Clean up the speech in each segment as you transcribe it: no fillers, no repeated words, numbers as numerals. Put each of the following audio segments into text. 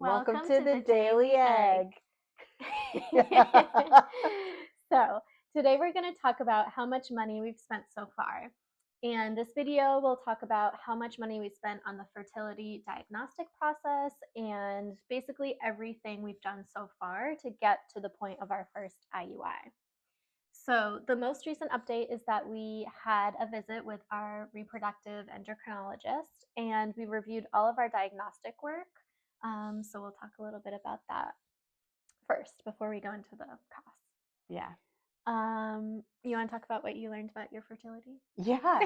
Welcome to the Daily Egg. So, today we're going to talk about how much money we've spent so far. And this video will talk about how much money we spent on the fertility diagnostic process and basically everything we've done so far to get to the point of our first IUI. So, the most recent update is that we had a visit with our reproductive endocrinologist and we reviewed all of our diagnostic work. So, we'll talk a little bit about that first before we go into the costs. Yeah. You want to talk about what you learned about your fertility? Yeah.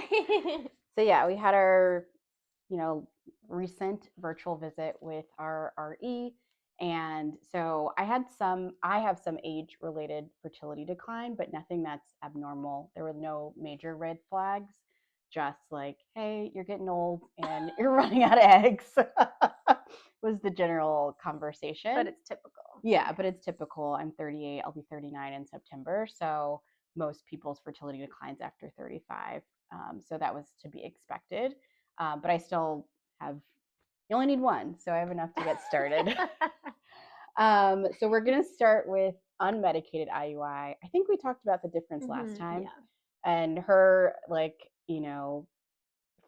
So we had our, recent virtual visit with our RE. And so I have some age-related fertility decline, but nothing that's abnormal. There were no major red flags, just like, hey, you're getting old and you're running out of eggs was the general conversation. But it's typical. Yeah, but it's typical. I'm 38. I'll be 39 in September. So most people's fertility declines after 35. So that was to be expected. But I still have, you only need one. So I have enough to get started. So we're going to start with unmedicated IUI. I think we talked about the difference last time. Yeah. And her,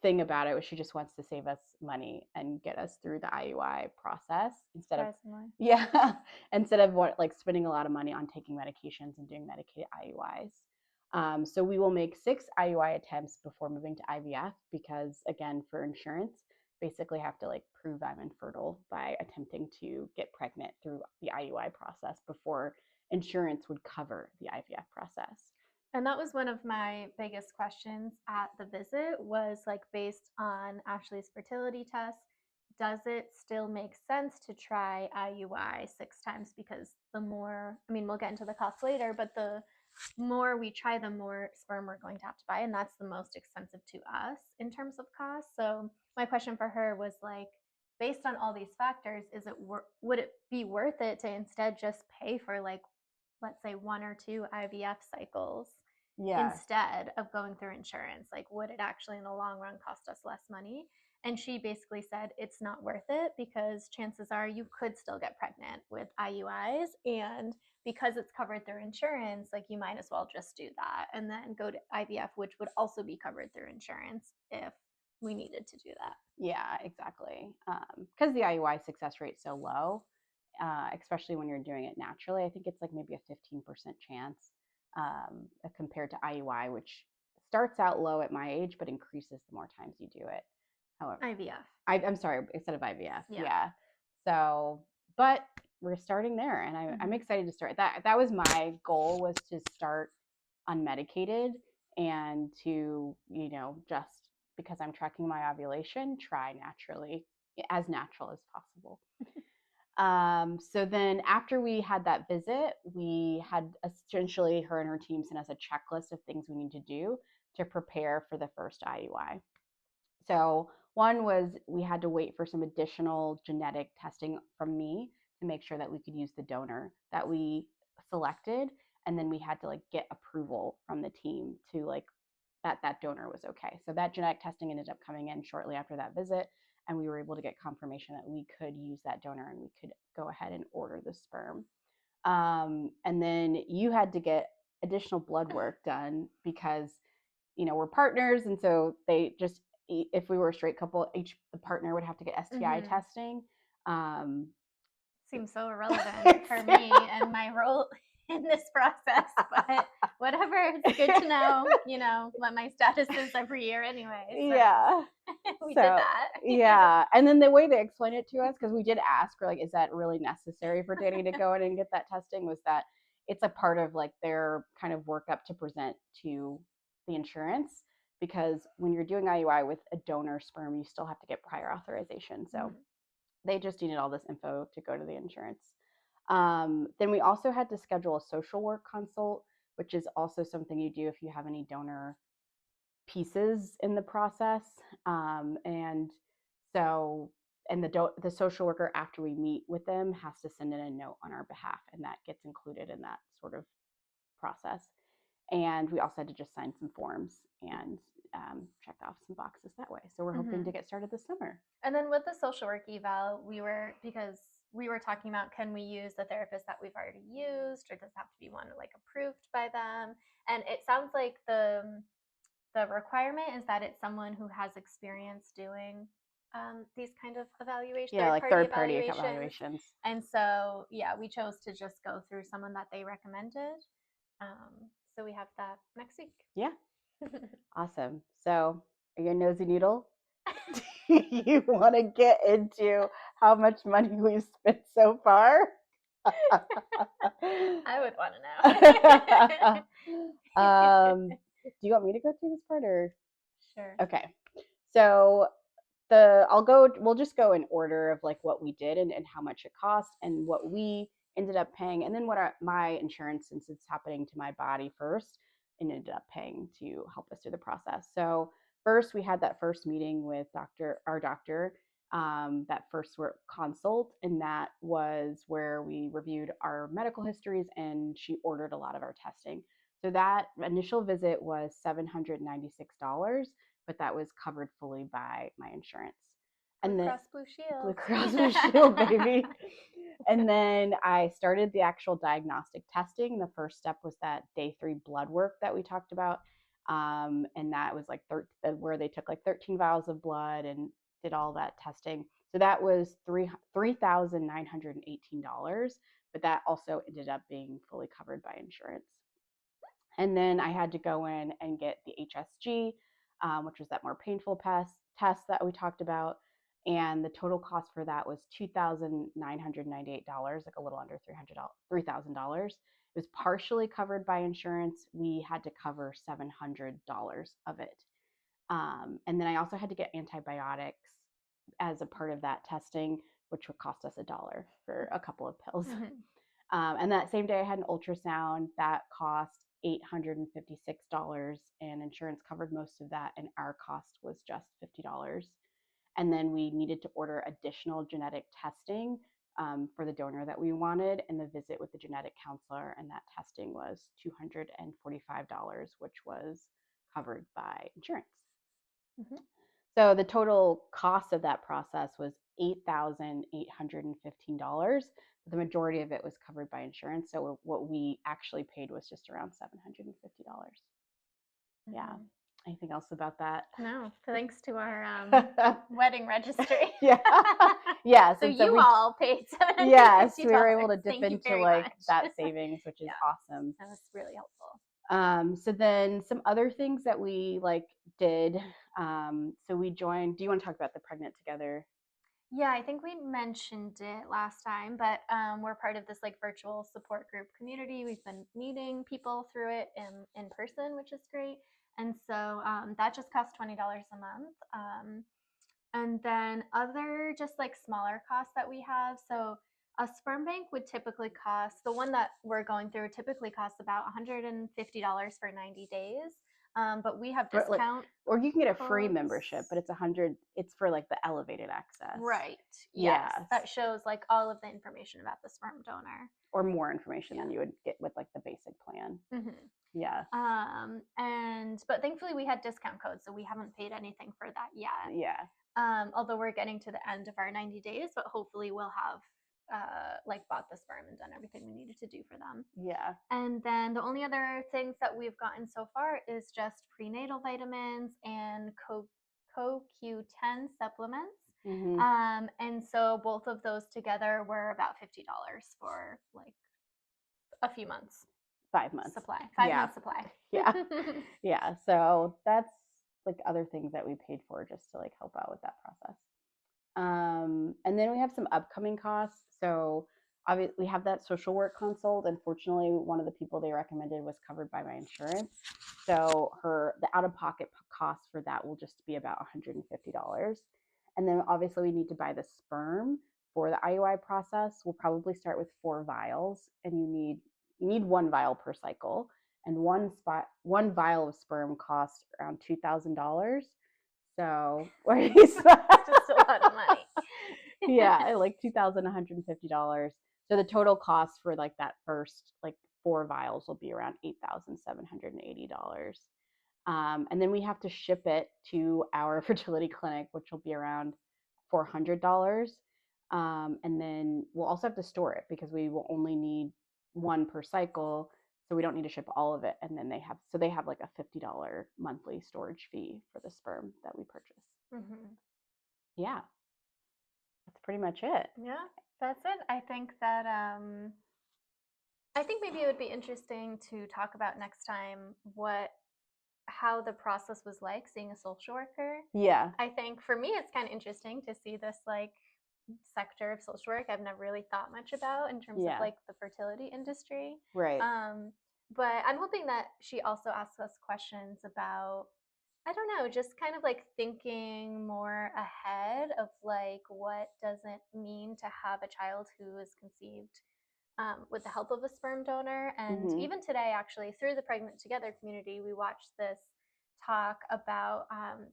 thing about it was she just wants to save us money and get us through the IUI process instead of spending a lot of money on taking medications and doing medicated IUIs. So we will make 6 IUI attempts before moving to IVF because, again, for insurance, basically have to prove I'm infertile by attempting to get pregnant through the IUI process before insurance would cover the IVF process. And that was one of my biggest questions at the visit was based on Ashley's fertility test, does it still make sense to try IUI 6 times? Because the more, we'll get into the cost later, but the more we try, the more sperm we're going to have to buy. And that's the most expensive to us in terms of cost. So my question for her was based on all these factors, would it be worth it to instead just pay for let's say 1 or 2 IVF cycles instead of going through insurance? Would it actually in the long run cost us less money? And she basically said it's not worth it because chances are you could still get pregnant with IUIs. And because it's covered through insurance, you might as well just do that and then go to IVF, which would also be covered through insurance if we needed to do that. Yeah, exactly. Because the IUI success rate is so low, especially when you're doing it naturally. I think it's maybe a 15% chance compared to IUI, which starts out low at my age, but increases the more times you do it. However, IVF. I'm sorry, instead of IVF. Yeah. So, but we're starting there, and I'm excited to start. That was my goal, was to start unmedicated and to, just because I'm tracking my ovulation, try naturally, as natural as possible. So then after we had that visit, we had essentially her and her team sent us a checklist of things we need to do to prepare for the first IUI. So one was we had to wait for some additional genetic testing from me to make sure that we could use the donor that we selected. And then we had to get approval from the team to that donor was okay. So that genetic testing ended up coming in shortly after that visit. And we were able to get confirmation that we could use that donor and we could go ahead and order the sperm. And then you had to get additional blood work done because, we're partners. And so they just, if we were a straight couple, each partner would have to get STI testing. Seems so irrelevant for me and my role in this process, but whatever. It's good to know, what my status is every year anyway. So yeah. we did that. Yeah. And then the way they explained it to us, because we did ask, we're is that really necessary for Danny to go in and get that testing, was that it's a part of their kind of workup to present to the insurance. Because when you're doing IUI with a donor sperm, you still have to get prior authorization. So they just needed all this info to go to the insurance. Then we also had to schedule a social work consult, which is also something you do if you have any donor pieces in the process. And the social worker, after we meet with them, has to send in a note on our behalf, and that gets included in that sort of process. And we also had to just sign some forms and check off some boxes that way. So we're hoping to get started this summer. And then with the social work eval, because we were talking about, can we use the therapist that we've already used, or does it have to be one like approved by them? And it sounds like the requirement is that it's someone who has experience doing these kind of evaluations, like third-party evaluations. And so, yeah, we chose to just go through someone that they recommended. So we have that next week. Yeah. Awesome. So, are you a nosy noodle? Do you want to get into how much money we've spent so far? I would want to know. Do you want me to go through this part or? Sure. Okay. So we'll just go in order of like what we did and how much it cost and what we ended up paying, and then what my insurance, since it's happening to my body first, and ended up paying to help us through the process. So first we had that first meeting with our doctor, that first consult, and that was where we reviewed our medical histories and she ordered a lot of our testing. So that initial visit was $796, but that was covered fully by my insurance. And Blue Cross Blue Shield. Blue Cross Blue Shield, baby. And then I started the actual diagnostic testing. The first step was that day 3 blood work that we talked about. And that was like where they took like 13 vials of blood and did all that testing. So that was $3,918, but that also ended up being fully covered by insurance. And then I had to go in and get the HSG, which was that more painful test that we talked about. And the total cost for that was $2,998, like a little under $3,000. It was partially covered by insurance. We had to cover $700 of it. And then I also had to get antibiotics as a part of that testing, which would cost us $1 for a couple of pills. And that same day I had an ultrasound that cost $856, and insurance covered most of that, and our cost was just $50. And then we needed to order additional genetic testing for the donor that we wanted, and the visit with the genetic counselor, and that testing was $245, which was covered by insurance. So the total cost of that process was $8,815. The majority of it was covered by insurance. So what we actually paid was just around $750. Yeah. Anything else about that? No, thanks to our wedding registry. Yeah. So you all paid $750. Yes, we were able to dip into like that savings, which is awesome. That was really helpful. So then some other things that we like did. So we joined. Do you want to talk about the Pregnant Together? Yeah, I think we mentioned it last time, but we're part of this like virtual support group community. We've been meeting people through it in person, which is great. And so that just costs $20 a month. And then other just like smaller costs that we have. So a sperm bank would typically cost, the one that we're going through typically costs about $150 for 90 days. But we have discount, or you can get a free membership, but it's $100. It's for like the elevated access, right? Yes, that shows like all of the information about the sperm donor, or more information than you would get with like the basic plan. Yeah. But thankfully we had discount codes, so we haven't paid anything for that yet. Yeah. Although we're getting to the end of our 90 days, but hopefully we'll have like bought the sperm and done everything we needed to do for them. Yeah. And then the only other things that we've gotten so far is just prenatal vitamins and CoQ10 supplements. And so both of those together were about $50 for like a few months. 5 months supply. 5 months supply. Yeah. Yeah. So that's like other things that we paid for just to like help out with that process. And then we have some upcoming costs. So obviously we have that social work consult. Unfortunately, one of the people they recommended was covered by my insurance. So the out-of-pocket cost for that will just be about $150. And then obviously we need to buy the sperm for the IUI process. We'll probably start with 4 vials, and you need 1 vial per cycle, and one vial of sperm costs around $2,000. So it's just a lot of money. Yeah, like $2,150. So the total cost for like that first like 4 vials will be around $8,780. And then we have to ship it to our fertility clinic, which will be around $400. And then we'll also have to store it because we will only need one per cycle. So we don't need to ship all of it. And then they have like a $50 monthly storage fee for the sperm that we purchase. Mm-hmm. Yeah. That's pretty much it. Yeah, that's it. I think that I think maybe it would be interesting to talk about next time how the process was like seeing a social worker. Yeah. I think for me it's kind of interesting to see this like sector of social work I've never really thought much about in terms of like the fertility industry. Right. But I'm hoping that she also asks us questions about, I don't know, just kind of like thinking more ahead of like what does it mean to have a child who is conceived with the help of a sperm donor. And even today, actually, through the Pregnant Together community, we watched this talk about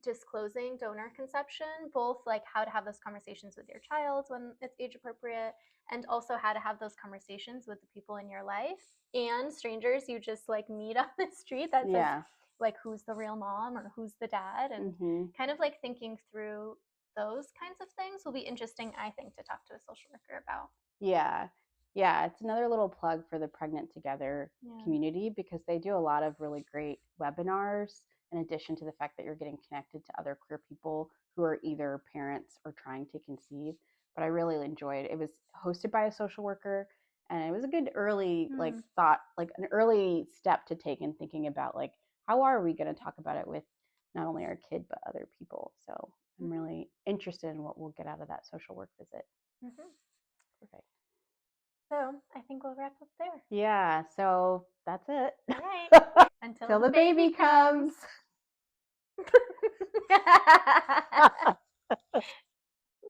disclosing donor conception, both like how to have those conversations with your child when it's age appropriate, and also how to have those conversations with the people in your life and strangers you just like meet on the street that says like who's the real mom or who's the dad, and kind of like thinking through those kinds of things will be interesting, I think, to talk to a social worker about. Yeah, it's another little plug for the Pregnant Together community because they do a lot of really great webinars in addition to the fact that you're getting connected to other queer people who are either parents or trying to conceive. But I really enjoyed it. It was hosted by a social worker, and it was a good early like thought, like an early step to take in thinking about like how are we going to talk about it with not only our kid but other people. So I'm really interested in what we'll get out of that social work visit. Perfect. So I think we'll wrap up there. Yeah, so that's it. All right. Until the baby comes.